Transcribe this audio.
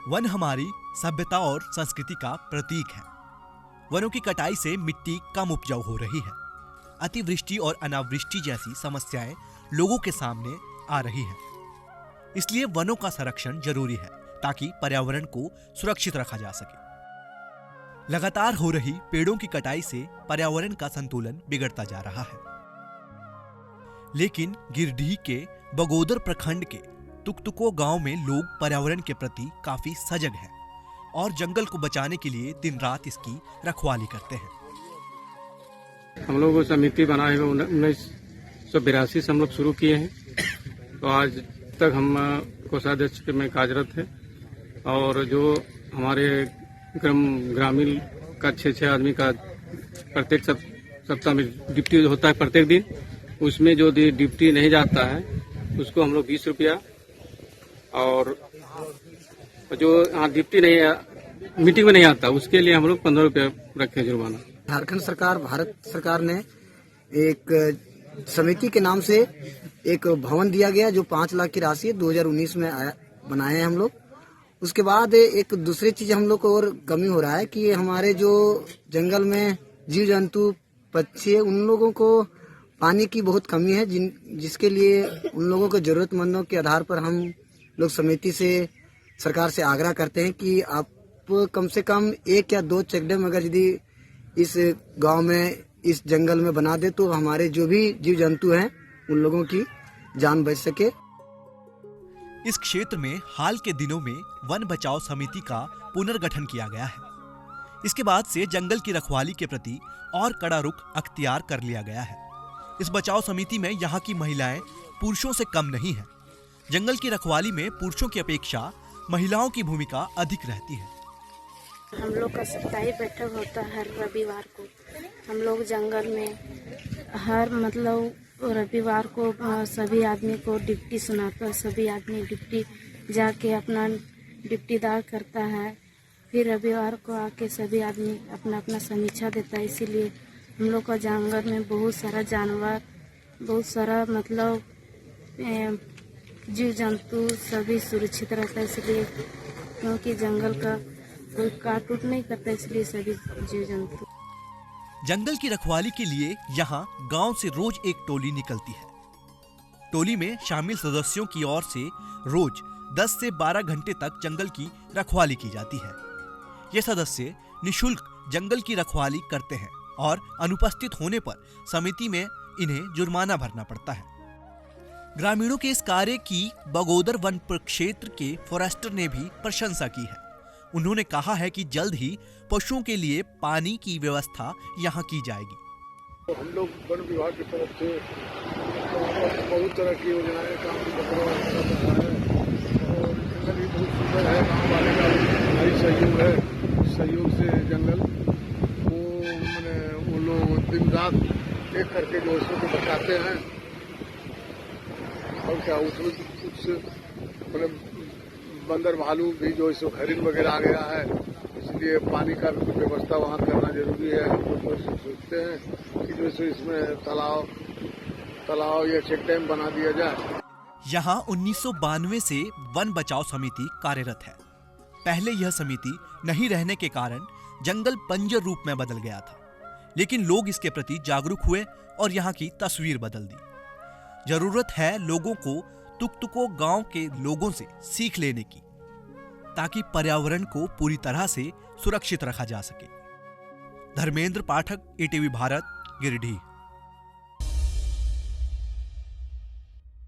One हमारी सभ्यता और संस्कृति का प्रतीक है। वनों की कटाई से मिट्टी कम उपजाऊ हो रही है। अतिवृष्टि और अनावृष्टि जैसी समस्याएं लोगों के सामने आ रही हैं। इसलिए वनों का संरक्षण जरूरी है ताकि पर्यावरण को सुरक्षित रखा जा सके। लगातार हो रही पेड़ों की कटाई से पर्यावरण का संतुलन बिगड़ता जा रहा है। लेकिन गिरिडीह के बगोदर प्रखंड के तुकतुको गांव में लोग पर्यावरण के प्रति काफी सजग हैं और जंगल को बचाने के लिए दिन रात इसकी रखवाली करते हैं। हम लोग को समिति बनाए हुए 1982 से हम लोग शुरू किए हैं, तो आज तक हम कोषाध्यक्ष के में कार्यरत है। और जो हमारे ग्रामीण का 6 आदमी का प्रत्येक सप्ताह में ड्यूटी होता है प्रत्येक दिन, उसमें जो ड्यूटी नहीं जाता है उसको हम लोग 20 रुपया, और जो ड्यूटी नहीं मीटिंग में नहीं आता उसके लिए हम लोग 15 रुपया रखे जुर्माना। झारखंड सरकार, भारत सरकार ने एक समिति के नाम से एक भवन दिया गया जो 5 लाख की राशि 2019 में बनाए हैं हम लोग। उसके बाद एक दूसरी चीज हम लोग को और कमी हो रहा है कि हमारे जो जंगल में जीव जंतु पक्षी है उन लोगों को पानी की बहुत कमी है, जिसके लिए उन लोगों को जरूरतमंदों के आधार पर हम लोग समिति से सरकार से आग्रह करते हैं कि आप कम से कम 1 या 2 चेकडैम अगर यदि इस गांव में इस जंगल में बना दे तो हमारे जो भी जीव जंतु हैं उन लोगों की जान बच सके। इस क्षेत्र में हाल के दिनों में वन बचाओ समिति का पुनर्गठन किया गया है। इसके बाद से जंगल की रखवाली के प्रति और कड़ा रुख अख्तियार कर लिया गया है। इस बचाओ समिति में यहाँ की महिलाएं पुरुषों से कम नहीं है। जंगल की रखवाली में पुरुषों की अपेक्षा महिलाओं की भूमिका अधिक रहती है। हम लोग का सप्ताही बैठक होता है हर रविवार को। हम लोग जंगल में हर रविवार को सभी आदमी को ड्यूटी सुनाता है। सभी आदमी ड्यूटी जाके अपना ड्यूटीदार करता है। फिर रविवार को आके सभी आदमी अपना अपना समीक्षा देता है। इसीलिए हम लोग का जंगल में बहुत सारा जानवर, बहुत सारा जीव जंतु सभी सुरक्षित रहता है। इसलिए क्योंकि जंगल का कोई काट उट नहीं करता, इसलिए सभी जीव जंतु। जंगल की रखवाली के लिए यहाँ गांव से रोज एक टोली निकलती है। टोली में शामिल सदस्यों की ओर से रोज 10 से 12 घंटे तक जंगल की रखवाली की जाती है। ये सदस्य निशुल्क जंगल की रखवाली करते हैं और अनुपस्थित होने पर समिति में इन्हें जुर्माना भरना पड़ता है। ग्रामीणों के इस कार्य की बगोदर वन प्रक्षेत्र के फॉरेस्टर ने भी प्रशंसा की है। उन्होंने कहा है कि जल्द ही पशुओं के लिए पानी की व्यवस्था यहाँ की जाएगी। तो हम लोग वन विभाग की तरफ से बहुत तरह की योजनाएं काम है और जंगल भी बहुत सुंदर है। गाँव वाले का भारी सहयोग है। सहयोग से जंगल वो लोग दिन रात एक करके जो उसको को बचाते हैं। और क्या उसमें कुछ बंदर भालू भी जो इसको हरिन वगैरह आ गया है, इसलिए पानी का व्यवस्था वहाँ करना जरूरी है। हम लोग सोचते हैं कि जो इसमें तालाब या चेक डैम बना दिया जाए। यहाँ 1992 से वन बचाओ समिति कार्यरत है। पहले यह समिति नहीं रहने के कारण जंगल बंजर रूप में बदल गया था, लेकिन लोग इसके प्रति जागरूक हुए और यहाँ की तस्वीर बदल दी। जरूरत है लोगों को तुकतुको गांव के लोगों से सीख लेने की, ताकि पर्यावरण को पूरी तरह से सुरक्षित रखा जा सके। धर्मेंद्र पाठक, ईटीवी भारत, गिरिडीह।